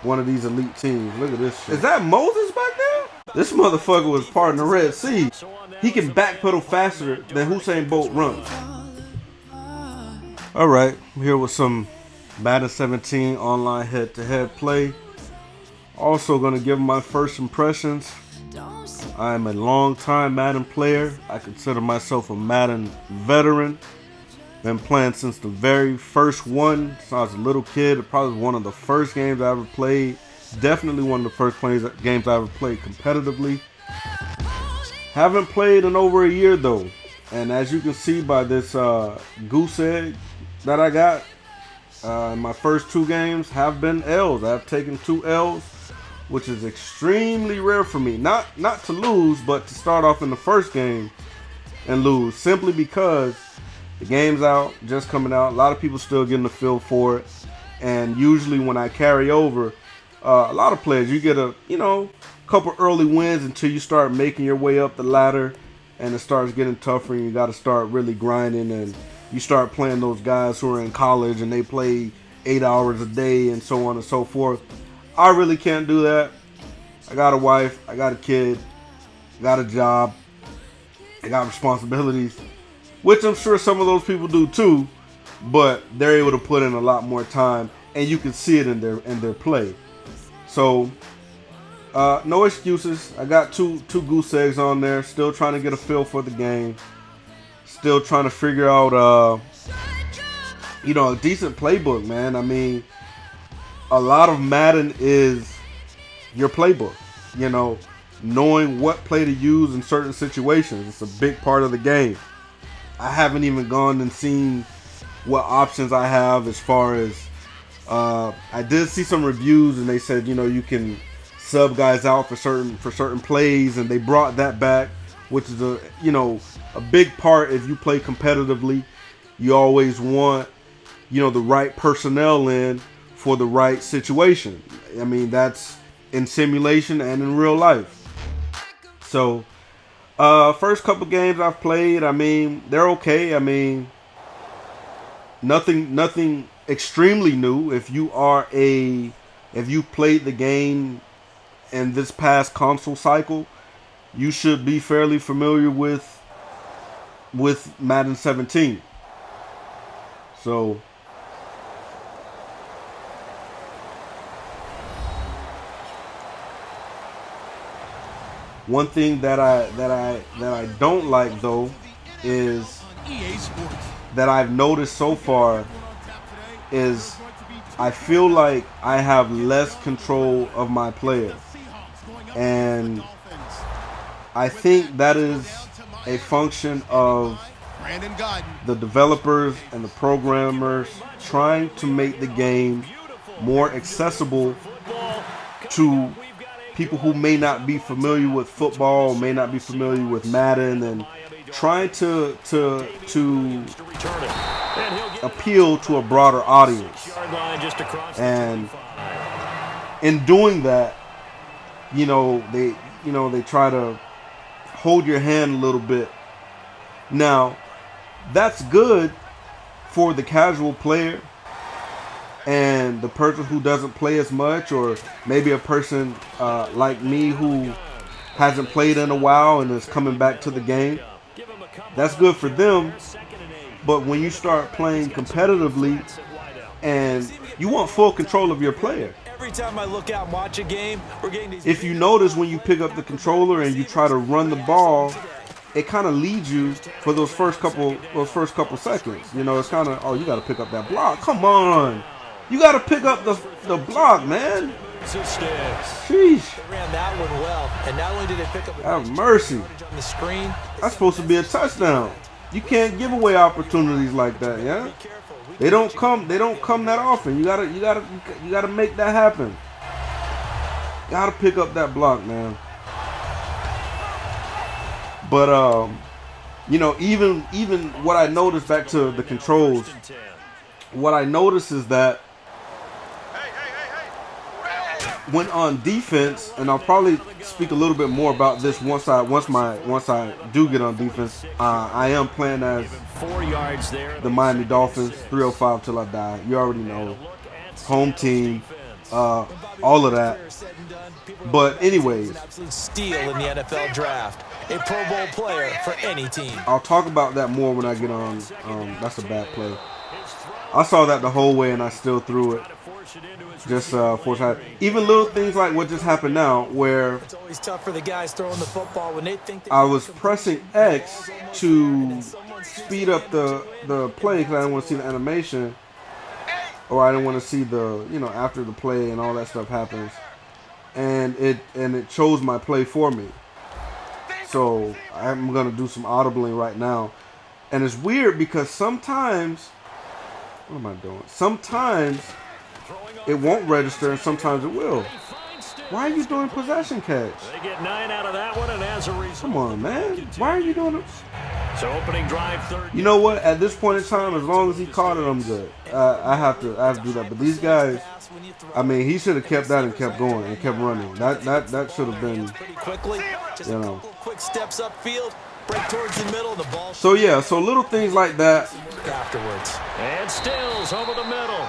one of these elite teams. Look at this shit. Is that Moses back there? This motherfucker was part of the Red Sea. He can backpedal faster than Usain Bolt runs. Alright, I'm here with some Madden 17 online head-to-head play. Also going to give my first impressions. I am a long-time Madden player. I consider myself a Madden veteran. Been playing since the very first one, since I was a little kid. Probably one of the first games I ever played. Definitely one of the first games I ever played competitively. Haven't played in over a year though. And as you can see by this goose egg that I got, my first 2 games have been L's. I've taken 2 L's, which is extremely rare for me. Not to lose, but to start off in the first game and lose, simply because the game's out, just coming out. A lot of people still getting the feel for it, and usually when I carry over, a lot of players, you get a couple early wins until you start making your way up the ladder, and it starts getting tougher, and you got to start really grinding, and you start playing those guys who are in college and they play 8 hours a day and so on and so forth. I really can't do that. I got a wife, I got a kid, I got a job, I got responsibilities, which I'm sure some of those people do too, but they're able to put in a lot more time, and you can see it in their play. So no excuses. I got two goose eggs on there, still trying to get a feel for the game, still trying to figure out a decent playbook, man. I mean, a lot of Madden is your playbook, knowing what play to use in certain situations. It's a big part of the game. I haven't even gone and seen what options I have as far as I did see some reviews, and they said you can sub guys out for certain plays, and they brought that back, which is a big part. If you play competitively, you always want the right personnel in for the right situation. I mean, that's in simulation and in real life. So first couple games I've played, I mean, they're okay. I mean, nothing extremely new. If you've played the game in this past console cycle, you should be fairly familiar with Madden 17. So one thing that I don't like though is that I've noticed so far is I feel like I have less control of my player, and I think that is a function of the developers and the programmers trying to make the game more accessible to people who may not be familiar with football, may not be familiar with Madden, and trying to appeal to a broader audience. And in doing that, they try to hold your hand a little bit. Now, that's good for the casual player and the person who doesn't play as much, or maybe a person like me who hasn't played in a while and is coming back to the game. That's good for them. But when you start playing competitively and you want full control of your player. Every time I look out and watch a game, we're getting these. If you notice, when you pick up the controller and you try to run the ball, it kind of leads you for those first couple seconds. It's kind of, oh, you got to pick up that block. Come on, you got to pick up the block, man. Sheesh. They ran that one well, and not only did they pick up the have mercy on the screen, that's supposed to be a touchdown. You can't give away opportunities like that, yeah. They don't come that often. You gotta make that happen. Gotta pick up that block, man. But even what I noticed, back to the controls, what I noticed is that when on defense, and I'll probably speak a little bit more about this once I do get on defense. I am playing as 4 yards there. the Miami Dolphins, 305 till I die. You already know, home team. all of that. But anyways, Absolute steal in the NFL draft. A Pro Bowl player for any team. I'll talk about that more when I get on. That's a bad play. I saw that the whole way and I still threw it. Just for even little things like what just happened now, where It's always tough for the guys throwing the football when they think I was pressing X to speed up the play because I didn't want to see the animation, or I didn't want to see the after the play and all that stuff happens, and it chose my play for me. So I'm gonna do some audibling right now, and it's weird because sometimes, what am I doing? Sometimes it won't register and sometimes it will. Why are you doing possession catch? They get 9 out of that one, and as a result, Come on, man. Why are you doing it? so opening drive, third. You know what? At this point in time, as long as he caught it, I'm good. I have to do that. But these guys, I mean, he should have kept that and kept going and kept running. That should have been, pretty quickly. Just a couple quick steps upfield, break towards the middle, the ball So yeah, so little things like that. afterwards. And Stills over the middle.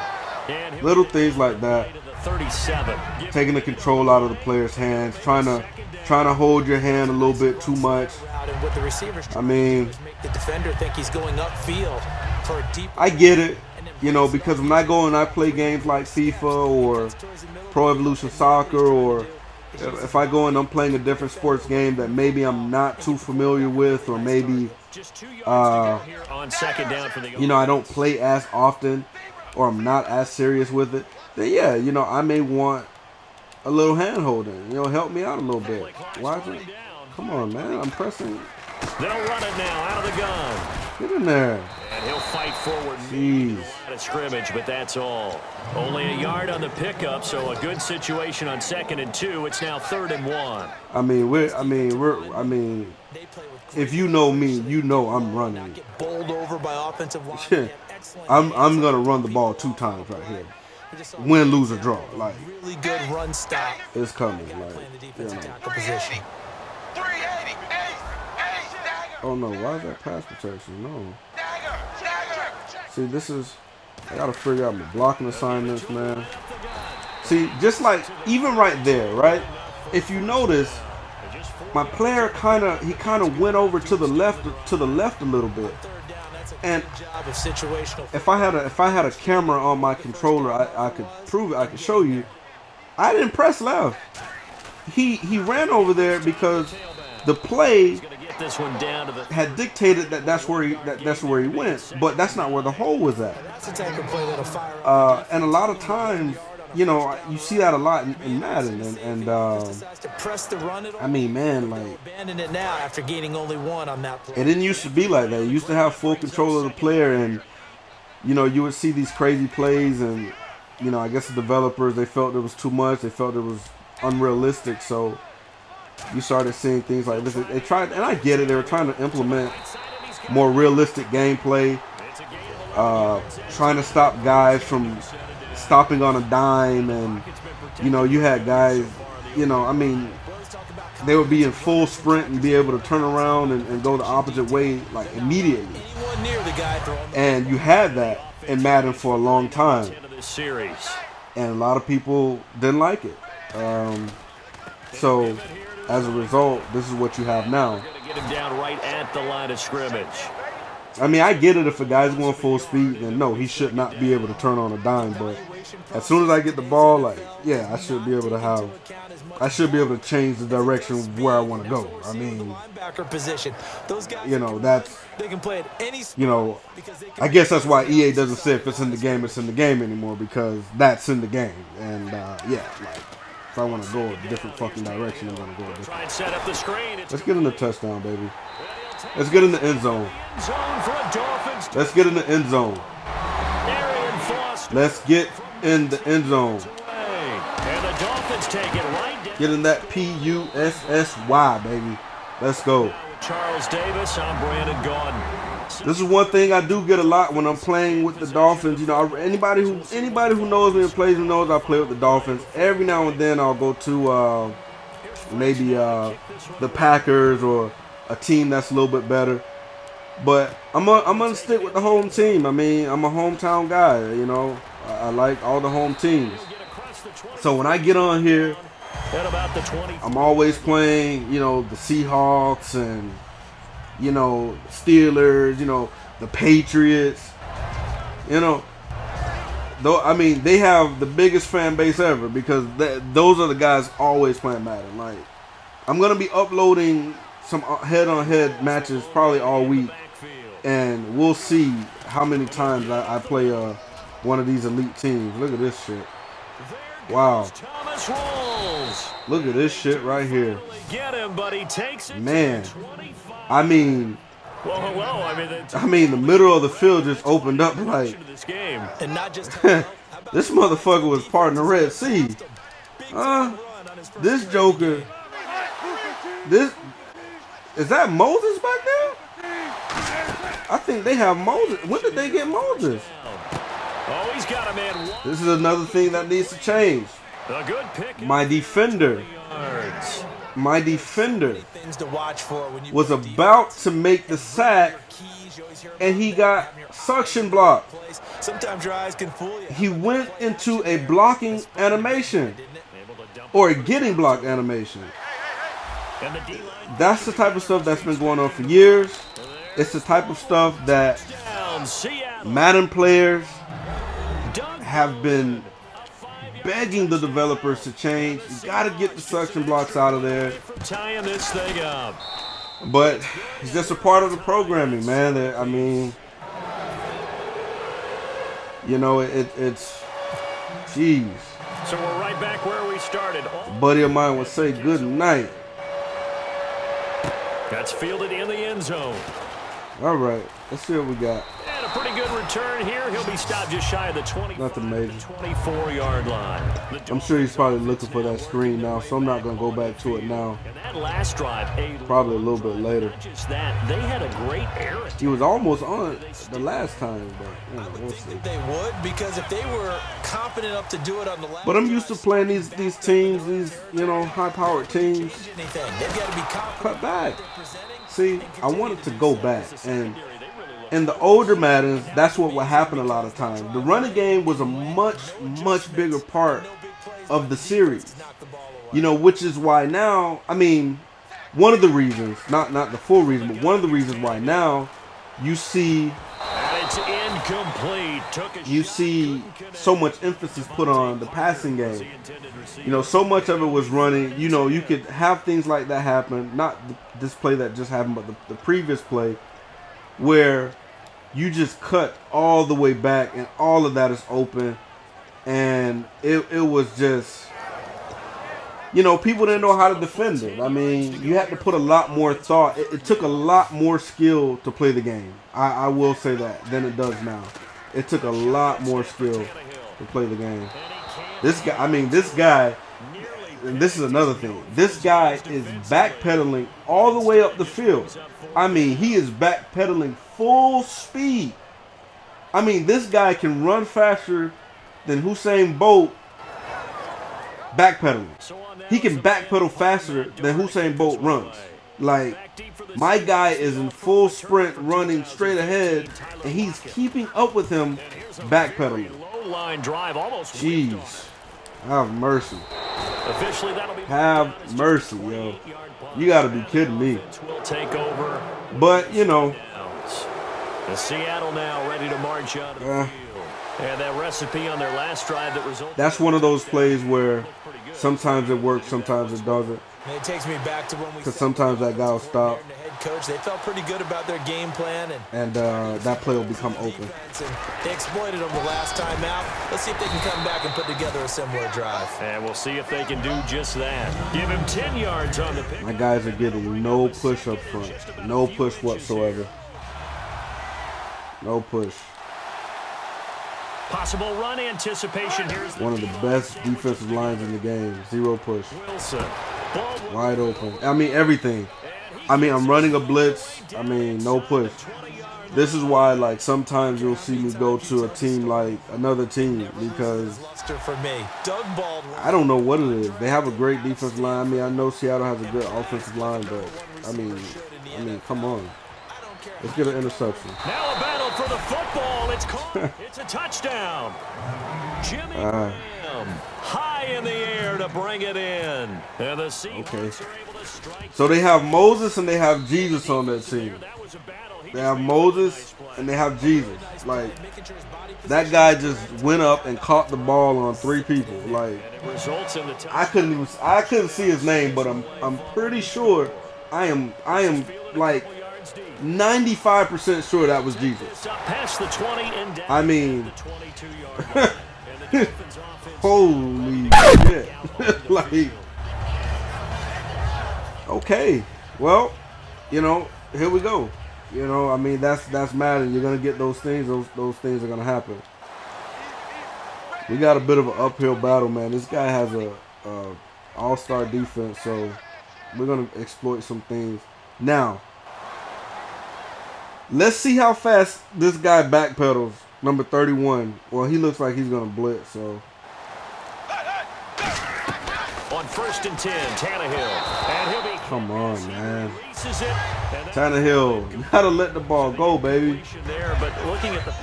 And he'll Little things like that. to the 37. Taking the control out of the player's hands, trying to hold your hand a little bit too much. And what the receivers I mean, make the defender think he's going upfield for a deep. I get it, because when I go and I play games like FIFA or Pro Evolution Soccer, or if I go and I'm playing a different sports game that maybe I'm not too familiar with, or maybe On second down for the I don't play as often, or I'm not as serious with it, then yeah, I may want a little hand holding, help me out a little bit. Watch it. Come on, man, I'm pressing. They'll run it now out of the gun. Get in there. And he'll fight forward. Jeez. Out of scrimmage, but that's all. Only a yard on the pickup, so a good situation on 2nd and 2. It's now 3rd and 1. If you know me, I'm running. Get bowled over by offensive line. I'm gonna run the ball 2 times right here. Win, lose, or draw. Like, Really good run stop. it's coming. Playing the Like, defensive tackle position. Oh no, why is that pass protection? No. See, I gotta figure out my blocking assignments, man. See, just like, even right there, right? If you notice, my player kind of went over to the left a little bit. And if I had a camera on my controller, I could prove it. I could show you. I didn't press left. He ran over there because the play This one down to the had dictated that's where he went, but that's not where the hole was at. And a lot of times, you see that a lot in Madden, and I mean, man, like, abandon it now after gaining only 1 on that play. it didn't used to be like that. You used to have full control of the player, and you would see these crazy plays, and I guess the developers, they felt it was too much. They felt it was unrealistic, so you started seeing things like this. They tried, and I get it. They were trying to implement more realistic gameplay, trying to stop guys from stopping on a dime, and you had guys, they would be in full sprint and be able to turn around and go the opposite way, like, immediately. And you had that in Madden for a long time, and a lot of people didn't like it. So as a result, this is what you have now. get him down right at the line of scrimmage. I mean, I get it. If a guy's going full speed, then no, he should not be able to turn on a dime. But as soon as I get the ball, like, yeah, I should be able to change the direction of where I want to go. I mean, that's, I guess that's why EA doesn't say if it's in the game, it's in the game anymore, because that's in the game. And yeah, like, if I want to go a different fucking direction, I'm going to go a different. Let's get in the touchdown, baby. Let's get in the end zone. Let's get in the end zone. Let's get in the end zone. Get in that P-U-S-S-Y, baby. Let's go. Charles Davis, I'm Brandon Gordon. This is one thing I do get a lot when I'm playing with the Dolphins. You know, anybody who knows me and plays me knows I play with the Dolphins. Every now and then I'll go to maybe the Packers or a team that's a little bit better. But I'm gonna stick with the home team. I mean, I'm a hometown guy. You know, I like all the home teams. So when I get on here, At about the 20. I'm always playing, you know, the Seahawks and, you know, Steelers, you know, the Patriots, you know. Though, I mean, they have the biggest fan base ever because those are the guys always playing Madden. Like, I'm going to be uploading some head-on-head matches probably all week, and we'll see how many times I play one of these elite teams. Look at this shit. Wow. Look at this shit right here. Man, I mean, the middle of the field just opened up like this motherfucker was part of the Red Sea. This Joker. Is that Moses back there? I think they have Moses. When did they get Moses? This is another thing that needs to change. My defender was about to make the sack, and he got suction blocked. He went into a blocking animation, or a getting blocked animation. That's the type of stuff that's been going on for years. It's the type of stuff that Madden players have been begging the developers to change. You got to get the suction blocks out of there. But it's just a part of the programming, man. I mean, you know, it's jeez. So we're right back where we started. A buddy of mine would say good night. That's fielded in the end zone. All right, let's see what we got. And a pretty good return here. He'll be stopped just shy of the 24-yard line. I'm sure he's probably looking for that screen now, so I'm not going to go back to it now. And that last drive, probably a little bit later. Just that, they had a great error. He was almost on it the last time, but you know, we'll see. They would, because if they were confident enough to do it on the last. But I'm used to playing these teams, these, you know, high-powered teams. They've got to be confident. Cut back. See, I wanted to go back, and in the older Maddens, that's what would happen a lot of times. The running game was a much bigger part of the series, you know, which is why now, I mean, one of the reasons, not the full reason, but one of the reasons why now you see so much emphasis put on the passing game. You know, so much of it was running. You know, you could have things like that happen, not this play that just happened, but the previous play, where you just cut all the way back and all of that is open, and it was just, you know, people didn't know how to defend it. I mean, you had to put a lot more thought. It took a lot more skill to play the game. I will say that than it does now. It took a lot more skill to play the game. This guy, and this is another thing. This guy is backpedaling all the way up the field. I mean, he is backpedaling full speed. I mean, this guy can run faster than Usain Bolt backpedaling. He can backpedal faster than Usain Bolt runs. Like, my guy is in full sprint running straight ahead, and he's keeping up with him backpedaling. Jeez. Have mercy. Have mercy, yo. You gotta be kidding me. But, you know. The Seattle now ready to march out of the field. And that recipe on their last drive that resulted. That's one of those plays where sometimes it works, sometimes it doesn't. It takes me back to when we. Because sometimes that guy will stop. The head coach, they felt pretty good about their game plan, and that play will become open. They exploited them the last time out. Let's see if they can come back and put together a similar drive. And we'll see if they can do just that. Give him 10 yards on the pick. My guys are getting no push up front, no push whatsoever. No push. Possible run anticipation. Here's one of the best defensive lines in the game. Zero push. Wilson. Wide open. I mean, everything. I mean, I'm running a blitz. I mean, no push. This is why, like, sometimes you'll see me go to a team like another team because I don't know what it is. They have a great defensive line. I mean, I know Seattle has a good offensive line, but I mean, come on. Let's get an interception. Now a battle for the football. It's caught. It's a touchdown. Jimmy Graham him. High in the air to bring it in. And the Seahawks are able to strike. So they have Moses and they have Jesus on that team. They have Moses and they have Jesus. Like, that guy just went up and caught the ball on 3 people. Like, I couldn't see his name, but I'm pretty sure I am like 95% sure that was Jesus. I mean, holy shit. Like, okay, well, you know, here we go. You know, I mean, that's Madden. You're gonna get those things. Those things are gonna happen. We got a bit of an uphill battle, man. This guy has a all-star defense, so we're gonna exploit some things. Now, let's see how fast this guy backpedals. Number 31. Well, he looks like he's gonna blitz. So on 1st and 10, Tannehill, and he'll be. Come on, man. Tannehill, you gotta let the ball go, baby.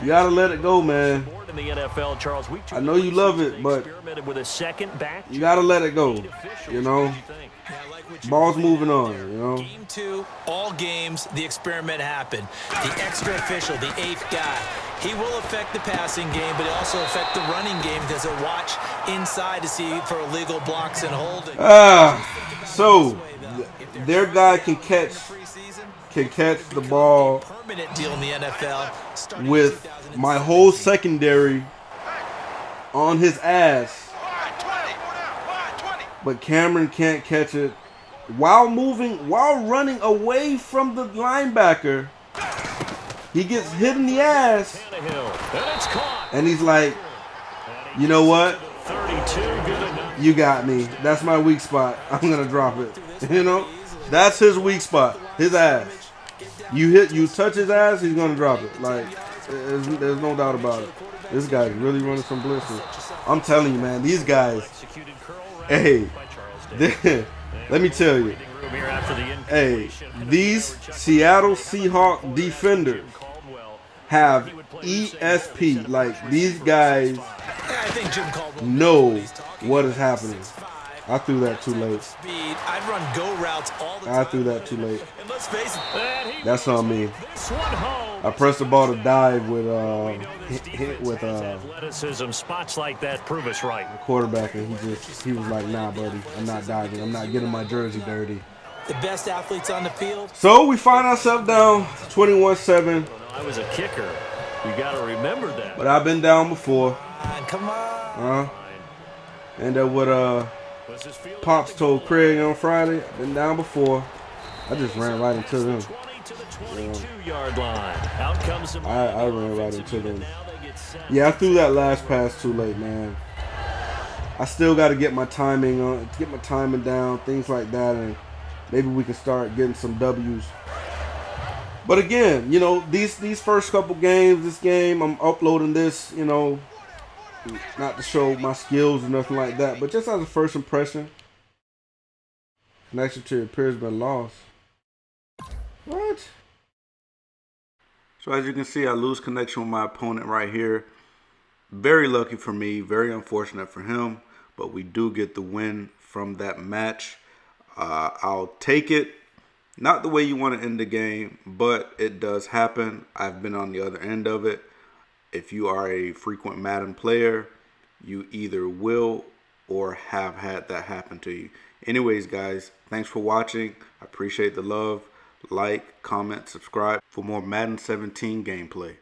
You gotta let it go, man. I know you love it, but you gotta let it go. You know, ball's moving on. You know. Game 2, all games, the experiment happened. The extra official, the 8th guy, he will affect the passing game, but it also affect the running game because they'll watch inside to see for illegal blocks and holding. So their guy can catch the ball with my whole secondary on his ass, but Cameron can't catch it while running away from the linebacker. He gets hit in the ass, and he's like, you know what? You got me. That's my weak spot. I'm gonna drop it. You know, that's his weak spot. His ass. You touch his ass, he's gonna drop it. Like, there's no doubt about it. This guy's really running some blitzes. I'm telling you, man. These guys. Hey, let me tell you. Hey, these Seattle Seahawks defenders have ESP. Like, these guys know what is happening. I threw that too late. I'd run go routes all the time. I threw that too late. And let's face it, that's on me. I pressed the ball to dive with athleticism. Spots like that prove us right. The quarterback, and he was like, nah, buddy, I'm not diving. I'm not getting my jersey dirty. The best athletes on the field. So we find ourselves down 21-7. I was a kicker. You got to remember that. But I've been down before. Come on. And what Pops told Craig on Friday. I've been down before. I just ran right into them. I ran right into them. Yeah, I threw that last pass too late, man. I still got to get my timing on, get my timing down, things like that, and maybe we can start getting some W's. But again, you know, these first couple games, this game, I'm uploading this, you know, not to show my skills or nothing like that, but just as a first impression. Connection to your peers been lost. What? So as you can see, I lose connection with my opponent right here. Very lucky for me, very unfortunate for him, but we do get the win from that match. I'll take it. Not the way you want to end the game, but it does happen. I've been on the other end of it. If you are a frequent Madden player, you either will or have had that happen to you. Anyways, guys, thanks for watching. I appreciate the love. Like, comment, subscribe for more Madden 17 gameplay.